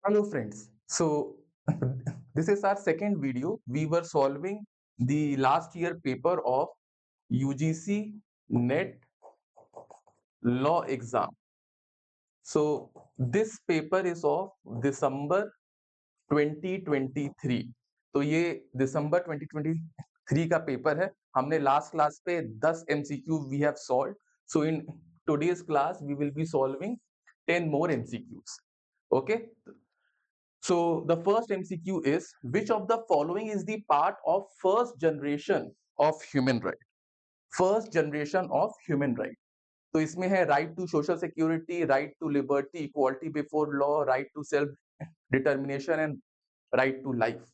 Hello friends. So this is our second video. We were solving the last year paper of UGC NET law exam. So this paper is of December 2023. तो ये दिसंबर 2023 का paper है. हमने last class पे 10 MCQ we have solved. So in today's class we will be solving 10 more MCQs. Okay. So the first MCQ is, which of the following is the part of first generation of human right? First generation of human right. तो इसमें है right to social security, right to liberty, equality before law, right to self determination and right to life.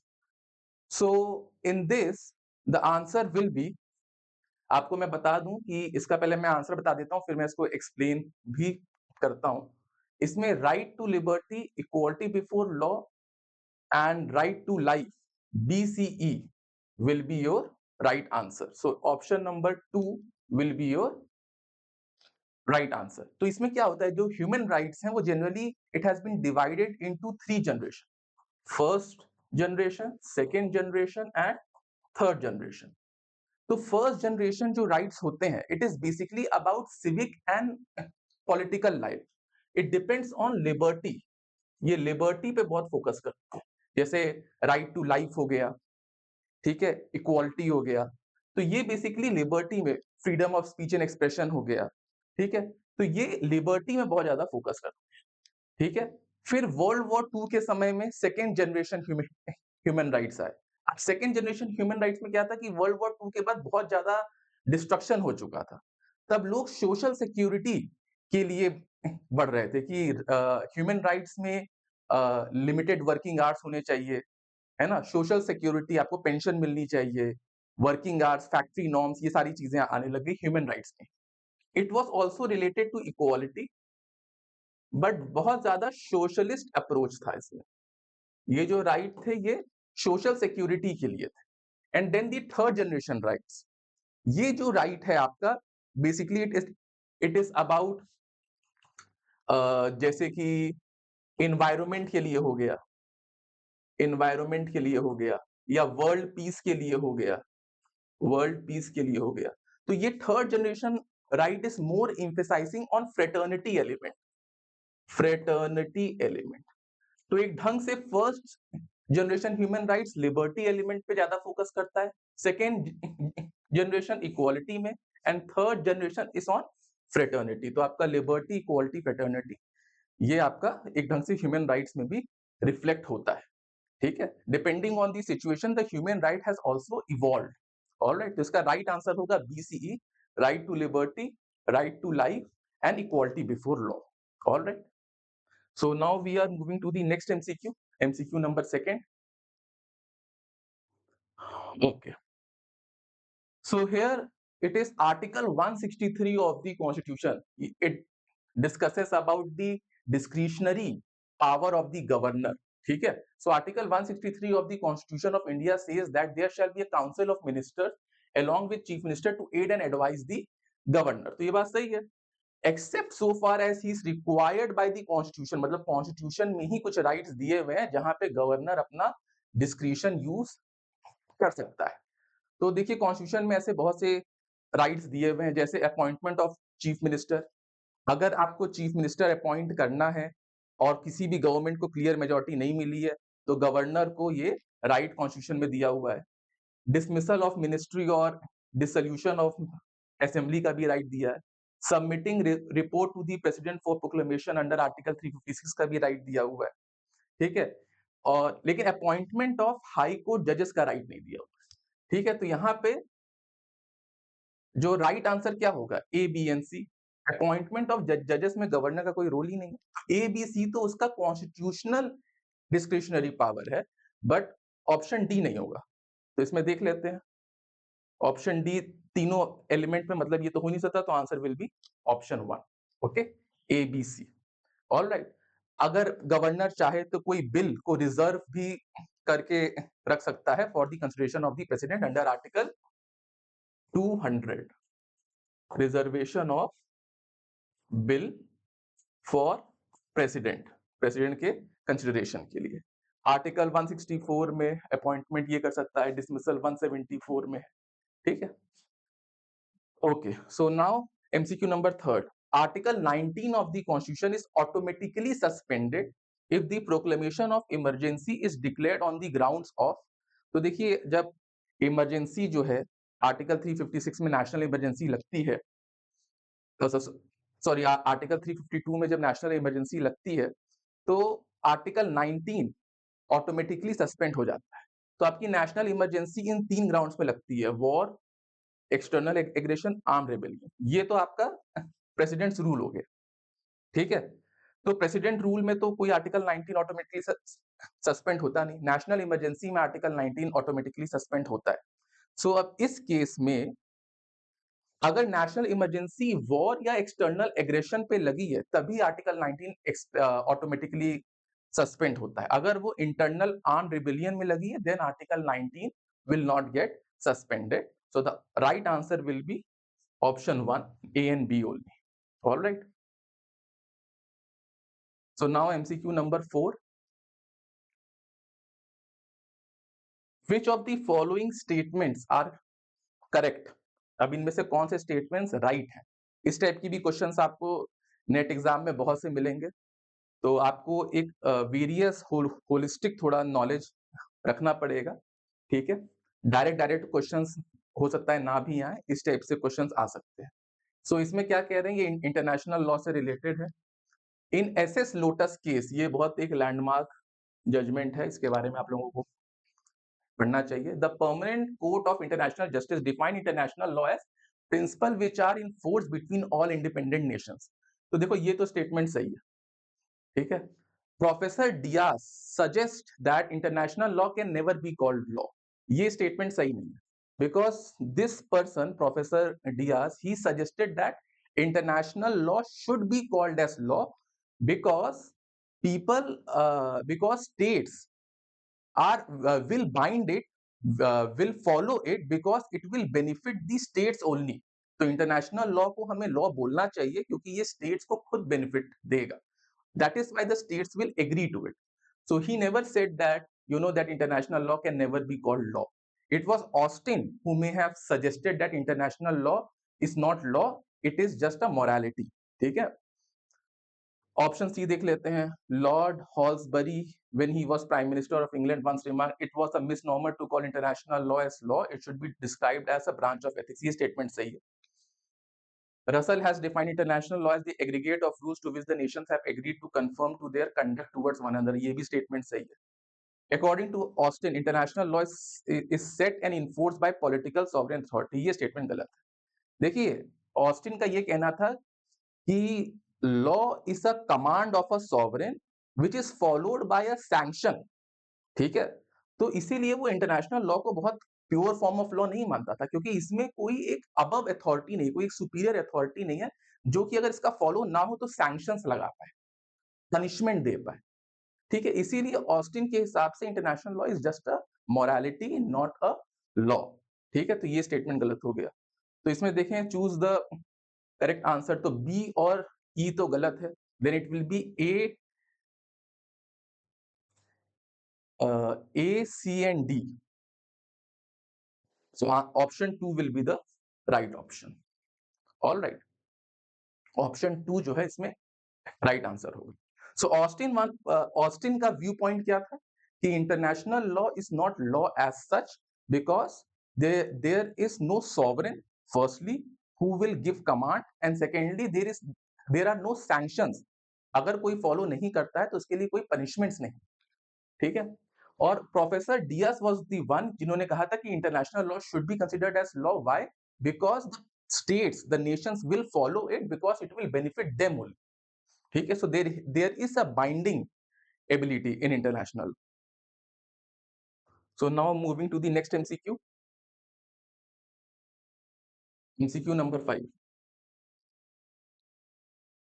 So in this the answer will be, आपको मैं बता दूं कि इसका पहले मैं आंसर बता देता हूं फिर मैं इसको एक्सप्लेन भी करता हूं. इसमें right to liberty, equality before law and right to life, BCE, will be your right answer. So option number 2 will be your right answer. तो इसमें क्या होता है, जो ह्यूमन राइट्स हैं वो generally it has been divided into 3 generation. First generation, second generation and third generation. तो first generation जो राइट्स होते हैं, it is basically about civic and political life. It depends on liberty. ये liberty पे बहुत focus करते हैं. जैसे राइट टू लाइफ हो गया, ठीक है, इक्वालिटी हो गया. तो ये बेसिकली लिबर्टी में, freedom of speech and expression हो गया, ठीक है. तो ये लिबर्टी में बहुत ज्यादा फोकस करते हैं, ठीक है. फिर वर्ल्ड वॉर 2 के समय में सेकेंड जनरेशन ह्यूमन राइट्स आए. अब सेकेंड जनरेशन ह्यूमन राइट्स में क्या था कि वर्ल्ड वॉर 2 के बाद बहुत ज्यादा डिस्ट्रक्शन हो चुका था. तब लोग सोशल सिक्योरिटी के लिए बढ़ रहे थे कि ह्यूमन राइट्स में लिमिटेड वर्किंग आवर्स होने चाहिए, है ना, सोशल सिक्योरिटी, आपको पेंशन मिलनी चाहिए, वर्किंग आवर्स, फैक्ट्री नॉर्म्स, ये सारी चीजें आने लग गई ह्यूमन राइट्स में. It was also related to equality, but बहुत ज्यादा सोशलिस्ट अप्रोच था इसमें. ये जो राइट थे ये सोशल सिक्योरिटी के लिए थे. And then the third generation rights. ये जो राइट है आपका, बेसिकली इट इज अबाउट जैसे कि इन्वायरमेंट के लिए हो गया, इन्वायरमेंट के लिए हो गया, या वर्ल्ड पीस के लिए हो गया, वर्ल्ड पीस के लिए हो गया. तो ये third generation right is more emphasizing on fraternity element, fraternity element. तो एक ढंग से first generation human rights liberty element पे ज्यादा फोकस करता है, सेकेंड जनरेशन इक्वालिटी में, and third generation is on fraternity. तो आपका लिबर्टी, इक्वालिटी, फ्रेटर्निटी, ये आपका एक ढंग से ह्यूमन राइट्स में भी रिफ्लेक्ट होता है, ठीक है. Depending on the situation the human right has also evolved. Alright, तो इसका राइट आंसर होगा BCE, right to liberty, right to life and equality before law. Alright, so now we are moving to the next MCQ, MCQ number 2. Okay, so here it is article 163 of the constitution. It discusses about the discretionary power of the governor, ठीक है. So article 163 of the constitution of India says that there shall be a council of ministers along with chief minister to aid and advise the governor. तो ये बात सही है, except so far as he is required by the constitution. मतलब constitution में ही कुछ rights दिए हुए हैं जहां पे गवर्नर अपना discretion use कर सकता है. तो देखिए कॉन्स्टिट्यूशन में ऐसे बहुत से राइट्स दिए हुए हैं, जैसे अपॉइंटमेंट ऑफ चीफ मिनिस्टर. अगर आपको चीफ मिनिस्टर अपॉइंट करना है और किसी भी गवर्नमेंट को क्लियर मेजॉरिटी नहीं मिली है, तो गवर्नर को ये राइट कॉन्स्टिट्यूशन में दिया हुआ है. डिसमिसल ऑफ मिनिस्ट्री और डिसोल्यूशन ऑफ असेंबली का भी राइट दिया है. Submitting report to the president for proclamation under article 356 का भी राइट दिया हुआ है, ठीक है. और लेकिन अपॉइंटमेंट ऑफ हाई कोर्ट जजेस का राइट नहीं दिया हुआ है, ठीक है. तो यहाँ पे जो राइट आंसर क्या होगा, A B and C. Appointment of जजेस में गवर्नर का कोई रोल ही नहीं है. ए बी सी तो उसका कॉन्स्टिट्यूशनल डिस्क्रिशनरी पावर है, बट ऑप्शन डी नहीं होगा. तो इसमें देख लेते हैं ऑप्शन डी, तीनों एलिमेंट में, मतलब ये तो हो नहीं सकता, तो answer will be option 1. Okay, A B C. Alright, अगर गवर्नर चाहे तो कोई बिल को रिजर्व भी करके रख सकता है for the consideration of the president under article 200, reservation of bill for president. President के कंसिडरेशन के लिए। आर्टिकल 164 में अपॉइंटमेंट ये कर सकता है, डिसमिसल 174 में, ठीक है। Okay, so now MCQ number 3. Article 19 of the Constitution is automatically suspended if the proclamation of emergency is declared on the grounds of। तो देखिए, जब इमरजेंसी जो है आर्टिकल 356 में नेशनल इमरजेंसी लगती है, सॉरी आर्टिकल 352 में जब नेशनल इमरजेंसी लगती है तो आर्टिकल 19 ऑटोमेटिकली सस्पेंड हो जाता है। तो आपकी नेशनल इमरजेंसी इन 3 ग्राउंड्स पे लगती है, war, external aggression, arm rebellion. ये तो आपका प्रेसिडेंट्स रूल हो गया, ठीक है। तो प्रेसिडेंट रूल में तो कोई आर्टिकल 19 ऑटोमेटिकली सस्पेंड होता नहीं, नेशनल इमरजेंसी में आर्टिकल 19 ऑटोमेटिकली सस्पेंड होता है। सो अब इस केस में अगर नेशनल इमरजेंसी वॉर या एक्सटर्नल एग्रेशन पे लगी है तभी आर्टिकल 19 ऑटोमेटिकली सस्पेंड होता है। अगर वो इंटरनल आर्म रिबेलियन में लगी है then article 19 will not get suspended. So the right answer will be option 1, A and B only. All right. So now MCQ number 4. Which of the following statements are correct? अब इनमें से कौन से statements right हैं? इस type की भी questions आपको नेट एग्जाम में बहुत से मिलेंगे, तो आपको एक वेरियस होलिस्टिक थोड़ा नॉलेज रखना पड़ेगा, ठीक है। डायरेक्ट क्वेश्चंस हो सकता है ना भी आए, इस टाइप से क्वेश्चंस आ सकते हैं। सो इसमें क्या कह रहे हैं, ये इंटरनेशनल लॉ से रिलेटेड है। इन एसएस लोटस केस, ये बहुत एक लैंडमार्क जजमेंट है, इसके बारे में आप लोगों को पढ़ना चाहिए। The permanent court of international justice define international law as principle which are in force between all independent nations. तो देखो ये तो स्टेटमेंट सही है, ठीक है। Professor Dias suggest that international law can never be called law, ये statement सही नहीं है, because this person professor Dias ही suggested that international law should be called as law because because states will bind it, will follow it because it will benefit the states only। तो international law को हमें law बोलना चाहिए क्योंकि ये states को खुद बेनिफिट देगा। That is why the states will agree to it. So he never said that, that international law can never be called law. It was Austin who may have suggested that international law is not law, it is just a morality, ठीक है। Option C देख लेते हैं। Lord Halsbury when he was prime minister of England once remarked it was a misnomer to call international law as law, it should be described as a branch of ethics। ये statement सही है। Russell has defined international law as the aggregate of rules to which the nations have agreed to conform to their conduct towards one another। ये भी statement सही है। According to Austin, international law is set and enforced by political sovereign authority। ये statement गलत है। देखिए, Austin का ये कहना था कि law is a command of a sovereign which is followed by a sanction, ठीक है। तो इसीलिए वो इंटरनेशनल लॉ को बहुत प्योर फॉर्म ऑफ लॉ नहीं मानता था, क्योंकि इसमें कोई एक अबव अथॉरिटी नहीं, कोई एक सुपीरियर अथॉरिटी नहीं है जो कि अगर इसका फॉलो ना हो तो सैंक्शंस लगा पाए, पनिशमेंट दे पाए, ठीक है। इसीलिए ऑस्टिन के हिसाब से international law is just a morality not a law, ठीक है। तो ये स्टेटमेंट गलत हो गया। तो इसमें देखें, चूज द करेक्ट आंसर, तो बी और ई तो गलत है, then it will be A, C and D. So option 2 will be the right option. All right. Option 2 जो है इसमें right answer होगा। So ऑस्टिन का व्यू पॉइंट क्या था कि international law is not law as such because there is no sovereign firstly who will give command and secondly there are no sanctions। अगर कोई फॉलो नहीं करता है तो उसके लिए कोई पनिशमेंट्स नहीं, ठीक है। और professor Dias was the one जिन्होंने कहा था कि international law should be considered as law, why, because the states, the nations will follow it because it will benefit them only, ठीक है। So there is a binding ability in international. So now moving to the next MCQ, MCQ number 5।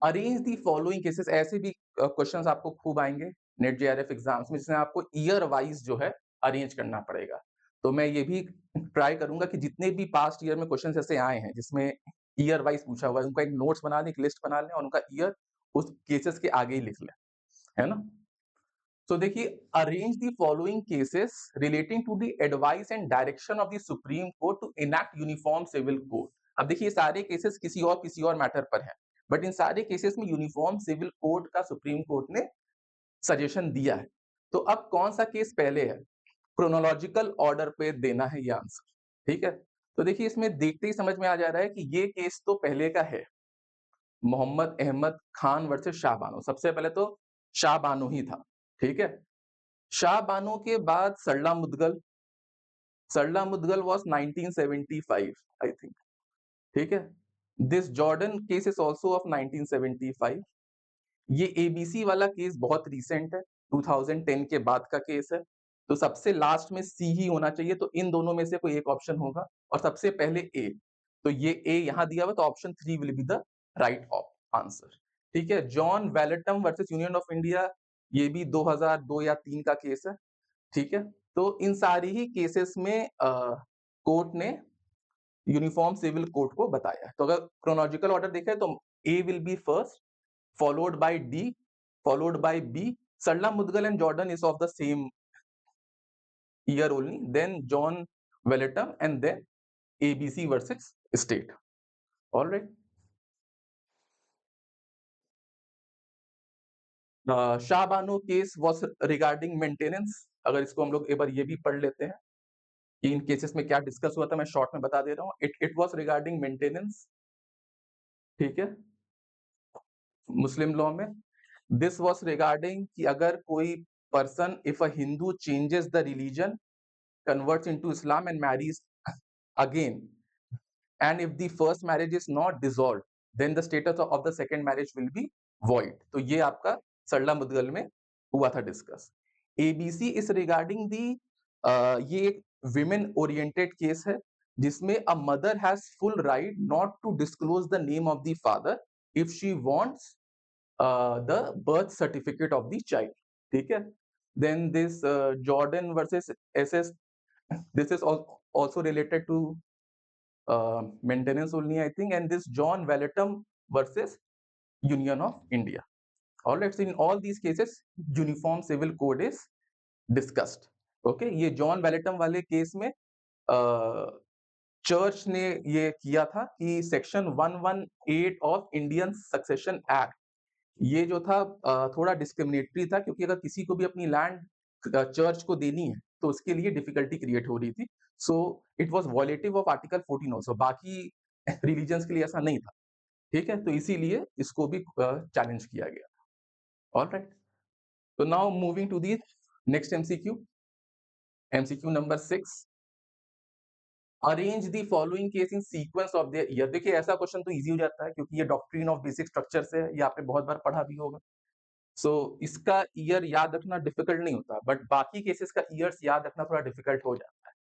Arrange the following cases. ऐसे भी questions आपको खूब आएंगे net JRF exams में, जिसमें आपको ईयर वाइज जो है अरेंज करना पड़ेगा। तो मैं ये भी ट्राई करूंगा कि जितने भी पास्ट ईयर में क्वेश्चंस ऐसे आए हैं जिसमें ईयर वाइज पूछा हुआ है, उनका एक नोट्स बना लें, एक लिस्ट बना लें और उनका ईयर उस केसेस के आगे ही लिख लें, है ना। तो देखिए, arrange the following cases relating to the advice and direction of the supreme court to enact uniform civil code. अब देखिए, सारे केसेस किसी और मैटर पर हैं, बट इन सारे केसेस में यूनिफॉर्म सिविल कोड का सुप्रीम कोर्ट ने सजेशन दिया है। तो अब कौन सा केस पहले है, क्रोनोलॉजिकल ऑर्डर पे देना है ये आंसर, ठीक है। तो देखिए, इसमें देखते ही समझ में आ जा रहा है कि ये केस तो पहले का है, मोहम्मद अहमद खान वर्सेस शाह बानो। सबसे पहले तो शाह बानो ही था, ठीक है। शाह बानो के बाद सरला मुदगल वाज 1975 आई थिंक, ठीक है। This Jordan case is also of 1975। ये एबीसी वाला केस बहुत रीसेंट है, 2010 के बाद का केस है। तो सबसे लास्ट में सी ही होना चाहिए, तो इन दोनों में से कोई एक ऑप्शन होगा, और सबसे पहले ए। तो ये ए यहां दिया हुआ, तो option 3 will be the right answer, ठीक है। John Vallamattom versus union of India, ये भी 2002 या 3 का केस है, ठीक है। तो इन सारी ही केसेस में कोर्ट ने यूनिफॉर्म सिविल कोड को बताया है। तो अगर क्रोनोलॉजिकल ऑर्डर देखें तो A will be first, followed by D, followed by B. Sarla Mudgal and Jordan is of the same year only. Then John Veletum, and then ABC versus State. All right. Shah Bano case was regarding maintenance. अगर इसको हम लोग एक बार ये भी पढ़ लेते हैं कि इन केसेस में क्या डिस्कस हुआ था, मैं शॉर्ट में बता दे रहा हूँ। इट वाज रिगार्डिंग मेंटेनेंस, ठीक है, मुस्लिम लॉ में। दिस वाज रिगार्डिंग कि अगर कोई person, if a Hindu changes the religion, converts into Islam and marries again, and if the first marriage is not dissolved, then the status of the second marriage will be void. तो ये आपका सरला मुदगल में हुआ था discuss. ABC is regarding the, ये एक women oriented case है, जिसमें a mother has full right not to disclose the name of the father if she wants the birth certificate of the child, ठीक है। Then this Jordan versus SS, this is also related to maintenance only, I think. And this John Valetum versus Union of India. All right. So in all these cases, uniform civil code is discussed. Okay. ये John वेलेटम वाले case में church ने ये किया था कि section 118 of Indian succession act, ये जो था थोड़ा डिस्क्रिमिनेटरी था, क्योंकि अगर किसी को भी अपनी लैंड चर्च को देनी है तो उसके लिए डिफिकल्टी क्रिएट हो रही थी। So it was violative of article 14 also, बाकी रिलीजन्स के लिए ऐसा नहीं था, ठीक है। तो इसीलिए इसको भी चैलेंज किया गया। ऑलराइट, तो now moving to the next MCQ, MCQ number 6। Arrange the following case in sequence of their year. देखिए, ऐसा क्वेश्चन तो इजी हो जाता है, क्योंकि ये डॉक्ट्रिन ऑफ बेसिक स्ट्रक्चर से है, ये आपने बहुत बार पढ़ा भी होगा। सो इसका ईयर याद रखना डिफिकल्ट नहीं होता, बट बाकी केसेस का ईयर्स याद रखना थोड़ा डिफिकल्ट हो जाता है,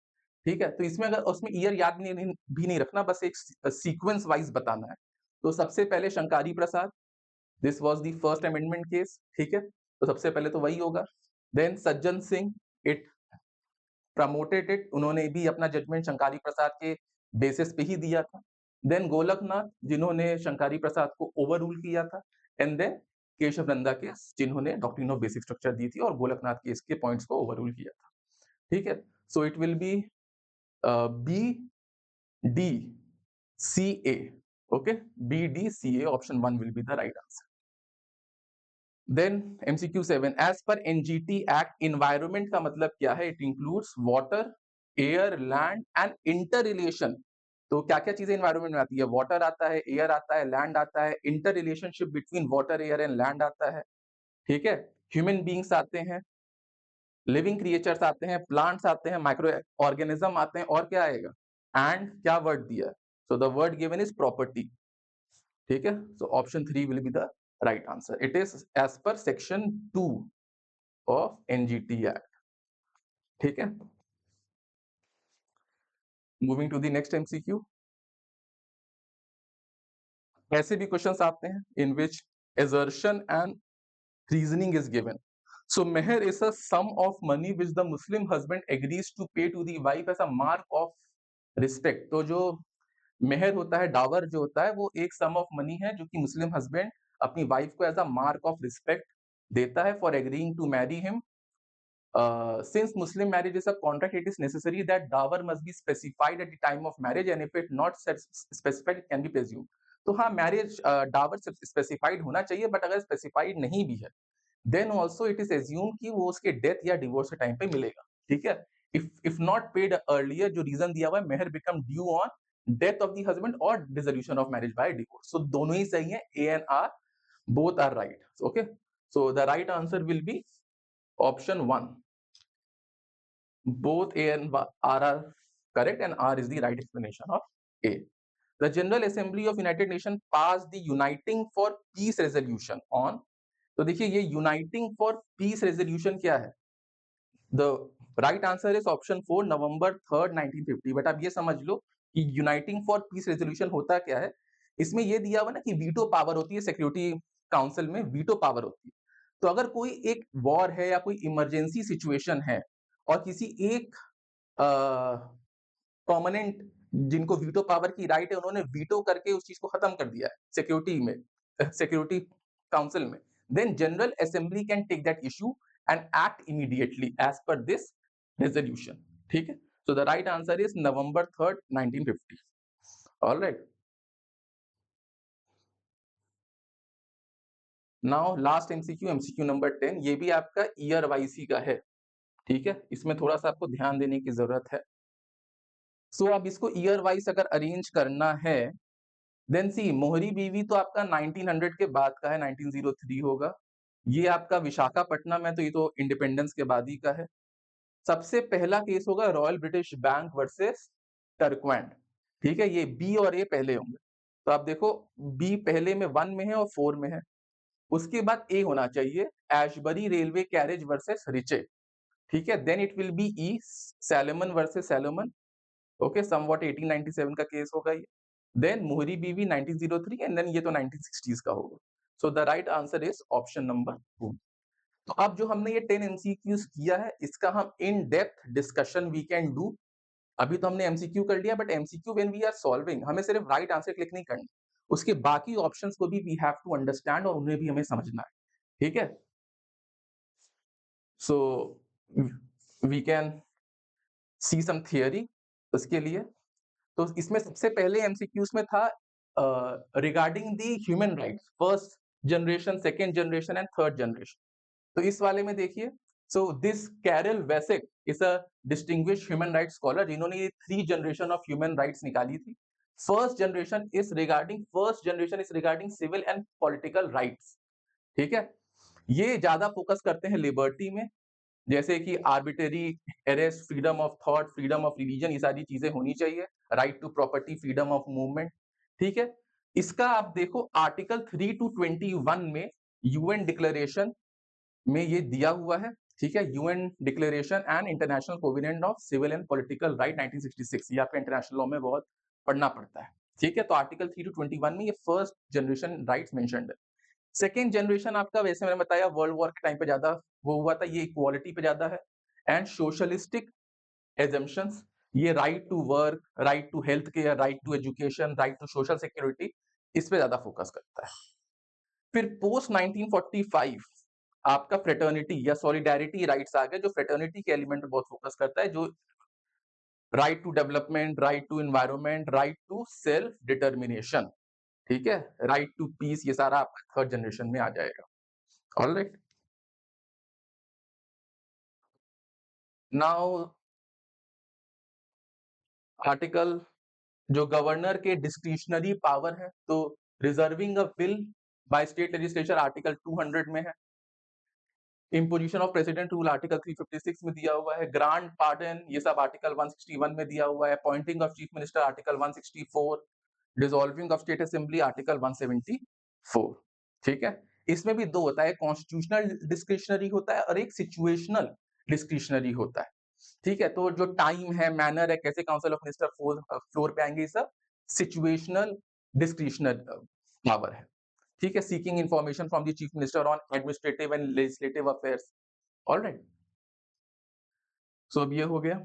ठीक है। तो इसमें अगर उसमें ईयर याद भी नहीं रखना, बस एक सीक्वेंस वाइज बताना है। तो सबसे पहले Shankari Prasad, this was the first amendment case, ठीक है। तो सबसे पहले तो वही होगा। Then Sajjan Singh, it promoted it, उन्होंने भी अपना जजमेंट शंकारी प्रसाद के बेसिस पे ही दिया था। देन गोलकनाथ, जिन्होंने शंकारी प्रसाद को ओवर रूल किया था। And then Kesavananda case, जिन्होंने डॉक्ट्रिन ऑफ बेसिक स्ट्रक्चर दी थी और गोलकनाथ केस के पॉइंट्स को ओवर रूल किया था, ठीक है। So it will be B D C A, okay, B D C A, option 1 will be the right answer. Then MCQ 7, as per NGT act environment का मतलब क्या है? It includes water, air, land and interrelation. तो क्या क्या चीजें environment में आती है? वाटर आता है, एयर आता है, लैंड आता है, inter relationship between water, air and land आता है, ठीक है। ह्यूमन बींग्स आते हैं, लिविंग क्रिएचर्स आते हैं, प्लांट्स आते हैं, माइक्रो ऑर्गेनिज्म आते हैं, और क्या आएगा? एंड क्या वर्ड दिया है? So the word given is property, ठीक है। So option 3 will be the right answer. It is as per section 2 of NGT act, ठीक है। Moving to the next MCQ. ऐसे भी क्वेश्चंस आते हैं इन विच assertion and reasoning is given. So meher is a sum of money which the Muslim husband agrees to pay to the wife as a mark of respect. तो जो मेहर होता है, डावर जो होता है, वो एक सम ऑफ मनी है जो कि मुस्लिम हस्बैंड अपनी वाइफ को as a mark of respect देता है for agreeing to marry him. Since Muslim marriage is a contract, it is necessary that dower must be specified at the time of marriage, and if it not specified, it can be presumed. तो हाँ, marriage Dawar specified होना चाहिए, but अगर specified नहीं भी है, then also it is assume कि वो उसके डेथ या डिवोर्स के टाइम पे मिलेगा। ठीक है, इफ नॉट पेड अर्लियर, जो रीजन दिया हुआ है, mehr become due on death of the husband और dissolution of marriage by divorce. So दोनों ही सही है, A and R both are right. Okay, so the right answer will be option 1. Both A and R are correct, and R is the right explanation of A. The General Assembly of United Nations passed the Uniting for Peace resolution on, तो देखिए ये Uniting for Peace resolution क्या है? The right answer is option 4, November 3rd 1950। But आप ये समझ लो कि Uniting for Peace resolution होता क्या है। इसमें ये दिया हुआ ना कि वीटो पावर होती है, सिक्योरिटी काउंसिल में वीटो पावर होती है। तो अगर कोई एक वॉर है या कोई इमरजेंसी सिचुएशन है और किसी एक परमानेंट जिनको वीटो पावर की राइट है, उन्होंने वीटो करके उस चीज को खत्म कर दिया है सिक्योरिटी में, सिक्योरिटी काउंसिल में, then general assembly can take that issue and act immediately as per this resolution. ठीक है, so the right answer is November 3rd 1950। Alright, now last MCQ, MCQ number 10। ये भी आपका ईयर वाइज ही का है। ठीक है, इसमें थोड़ा सा आपको ध्यान देने की जरूरत है। सो अब इसको ईयर वाइज अगर अरेंज करना है, देन सी मोहरी बीवी तो आपका 1900 के बाद का है, 1903 होगा। ये आपका विशाखापट्टनम है, तो ये तो इंडिपेंडेंस के बाद ही का है। सबसे पहला केस होगा रॉयल ब्रिटिश बैंक वर्सेस टर्कवैंड। ठीक है, ये बी और ए पहले होंगे। तो आप देखो, बी पहले में 1 में है और 4 में है। उसके बाद ए होना चाहिए, Ashbury railway carriage versus Riche. ठीक है, then it will be E, Salomon versus Salomon. Okay, somewhat 1897 का केस होगा ये। देन मोहरी बीवी 1903, एंड देन ये तो 1960s का होगा। सो the right answer is option number 2। तो अब जो हमने ये 10 एमसीक्यूज किया है, इसका हम in depth discussion we can do. अभी तो हमने एमसीक्यू कर लिया, but MCQ when we are solving, हमें सिर्फ राइट आंसर क्लिक नहीं करना, उसके बाकी ऑप्शंस को भी वी हैव टू अंडरस्टैंड और उन्हें भी हमें समझना है। ठीक है, so we can see some theory उसके लिए। तो इसमें सबसे पहले एमसीक्यूज में था regarding the human rights, first generation, second generation and third generation. तो इस वाले में देखिए, so this Karel Vasak is a distinguished human rights scholar, जिन्होंने ये 3 जनरेशन ऑफ ह्यूमन राइट्स निकाली थी। First generation is regarding civil and political rights. ठीक है, ये ज्यादा फोकस करते हैं लिबर्टी में, जैसे कि arbitrary arrest, freedom of thought, freedom of religion, ये सारी चीजें होनी चाहिए, right to property, freedom of movement. ठीक है, इसका आप देखो आर्टिकल 3 to 21 में यूएन डिक्लेरेशन में ये दिया हुआ है। ठीक है, UN declaration and international covenant of civil and political right 1966, ये आपका इंटरनेशनल लॉ में बहुत पढ़ना पड़ता है। ठीक है, तो आर्टिकल 3 to 21 में ये फर्स्ट जनरेशन राइट्स मेंशन्ड है। सेकेंड जनरेशन आपका, वैसे मैंने बताया, वर्ल्ड वॉर के टाइम पे ज्यादा वो हुआ था, ये इक्वालिटी पे ज्यादा है एंड सोशलिस्टिक एजम्पशंस, ये right to work, right to health care, right to education, right to social security, इस पे ज्यादा फोकस करता है। फिर पोस्ट 1945 आपका फ्रेटर्निटी या सॉलिडारिटी राइट्स आ गए, जो फ्रेटर्निटी के एलिमेंट पे बहुत फोकस करता है, जो right to development, right to environment, right to self determination. ठीक है, राइट टू पीस, ये सारा आपका थर्ड जनरेशन में आ जाएगा। ऑलराइट, नाउ आर्टिकल जो गवर्नर के डिस्क्रिशनरी पावर है, तो reserving a bill by state legislature article 200 में है। Imposition of president rule article 356 में दिया हुआ है। ग्रांट पार्डन, ये सब आर्टिकल 161 में दिया हुआ है। Appointing of chief minister article 164, dissolving of state assembly article 174। ठीक है, इसमें भी दो होता है, कॉन्स्टिट्यूशनल डिस्क्रिशनरी होता है और एक सिचुएशनल डिस्क्रिशनरी होता है। ठीक है, तो जो टाइम है, मैनर है, कैसे काउंसिल ऑफ मिनिस्टर फ्लोर पे आएंगे, ये सब सिचुएशनल डिस्क्रिशनल पावर है। ठीक है, seeking information from the chief minister on administrative and legislative affairs. Alright, so अब ये हो गया।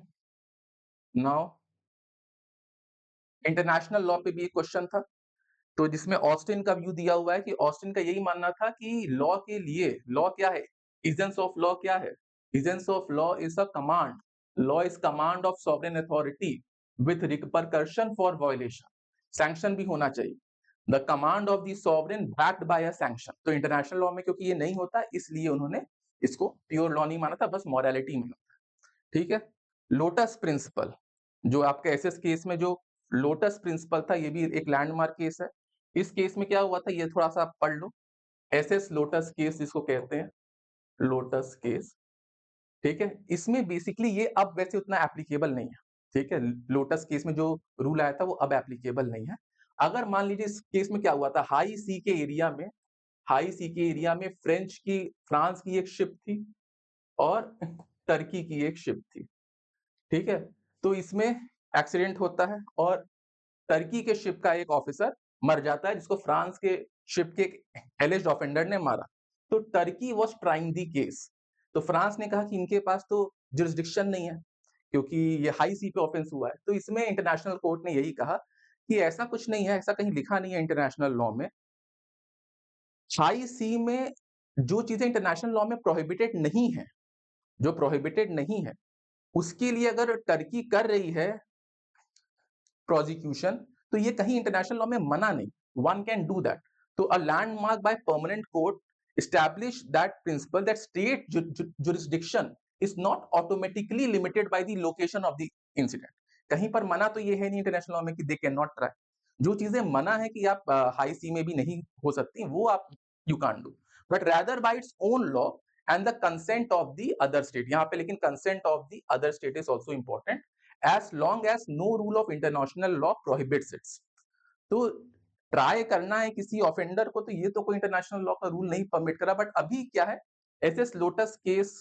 नाउ इंटरनेशनल लॉ पे भी एक क्वेश्चन था तो जिसमें ऑस्टिन का व्यू दिया हुआ है कि ऑस्टिन का यही मानना था कि लॉ के लिए लॉ क्या है, एसेंस ऑफ लॉ क्या है, essence of law is a command, law is command of sovereign authority with repercussion for violation, sanction भी होना चाहिए, the command of the sovereign backed by a sanction. तो इंटरनेशनल लॉ में क्योंकि ये नहीं होता इसलिए उन्होंने इसको प्योर लॉ नहीं माना था, बस मॉरलिटी में। ठीक है, लोटस प्रिंसिपल, जो आपके एसएस केस में जो लोटस प्रिंसिपल था, ये भी एक लैंडमार्क केस है। इस केस में क्या हुआ था, ये थोड़ा सा आप पढ़ लो, एसएस लोटस केस जिसको कहते हैं, लोटस केस। ठीक है, इसमें बेसिकली ये अब वैसे उतना एप्लीकेबल नहीं है। ठीक है, लोटस केस में जो रूल आया था वो अब एप्लीकेबल नहीं है। अगर मान लीजिए इस केस में क्या हुआ था, हाई सी के एरिया में, हाई सी के एरिया में फ्रांस की एक शिप थी और टर्की की एक शिप थी। ठीक है, तो इसमें एक्सीडेंट होता है और टर्की के शिप का एक ऑफिसर मर जाता है जिसको फ्रांस के शिप के एलिज्ड ऑफेंडर ने मारा। तो Turkey was trying the case, तो फ्रांस ने कहा कि इनके पास तो जुरिस्डिक्शन नहीं है क्योंकि ये हाई सी पे ऑफेंस हुआ है। तो इसमें इंटरनेशनल कोर्ट ने यही कहा कि ऐसा कुछ नहीं है, ऐसा कहीं लिखा नहीं है इंटरनेशनल लॉ में। हाई सी में जो चीजें इंटरनेशनल लॉ में प्रोहिबिटेड नहीं है, जो प्रोहिबिटेड नहीं है, उसके लिए अगर टर्की कर रही है प्रोसिक्यूशन, तो ये कहीं इंटरनेशनल लॉ में मना नहीं, वन कैन डू दैट। तो a landmark by permanent court establish that principle that state jurisdiction is not automatically limited by the location of the incident। कहीं पर मना तो ये है नहीं इंटरनेशनल लॉ में कि दे कैन नॉट ट्राई, जो चीजें मना है कि आप हाई सी में भी नहीं हो सकती वो आप you can't do, but rather bye its own law and the consent of the other state. यहाँ पे लेकिन consent of the other state is also important, as long as no rule of international law prohibits it। तो try करना है किसी offender को, तो ये तो कोई इंटरनेशनल लॉ का रूल नहीं परमिट करा, बट अभी क्या है, SS lotus case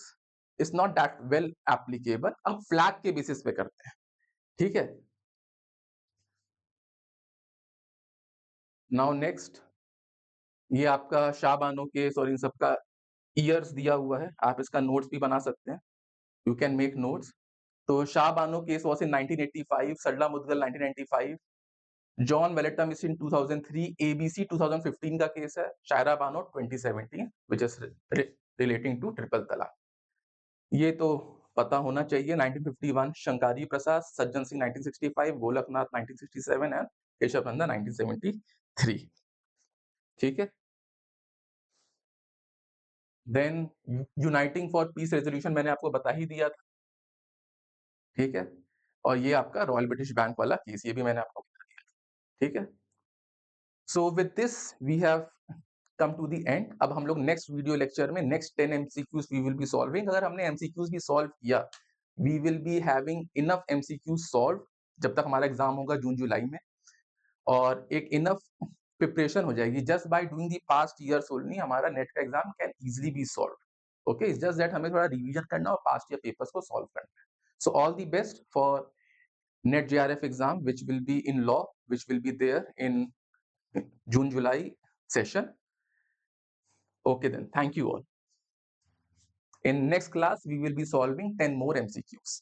is not that well applicable, अब फ्लैग के बेसिस पे करते हैं। ठीक है, नाउ नेक्स्ट, ये आपका शाह बानो केस और इन सब का ईयर्स दिया हुआ है, आप इसका नोट्स भी बना सकते हैं, यू कैन मेक नोट्स। तो Shah Bano case was in 1985, Sarla Mudgal 1995, John Vallamattom is in 2003, ABC 2015 का केस है, Shayara Bano 2017 which is relating to triple talaq. ये तो पता होना चाहिए। 1951 शंकारी प्रसाद, सज्जन सिंह 1965, गोलकनाथ 1967 एंड केशव नंदा 1973। ठीक है, then uniting for peace resolution मैंने आपको बता ही दिया था। ठीक है, और ये आपका रॉयल ब्रिटिश बैंक वाला केस, ये भी मैंने आपको बता दिया था। ठीक है, so with this we have come to the end. अब हम लोग नेक्स्ट वीडियो लेक्चर में next 10 MCQs we will be solving. अगर हमने एमसीक्यूज भी सॉल्व किया, we will be having enough MCQs solve जब तक हमारा एग्जाम होगा जून जुलाई में, और एक इनफ प्रिपरेशन हो जाएगी। Just by doing the past years only हमारा नेट का exam can easily B solve. Okay, it's just that हमें थोड़ा रिवीजन करना और पास्ट ईयर पेपर्स को सॉल्व करना है। So all the best for net JRF exam which will be in law, which will be there in June July session. Okay then, thank you all. In next class, we will be solving 10 more MCQs.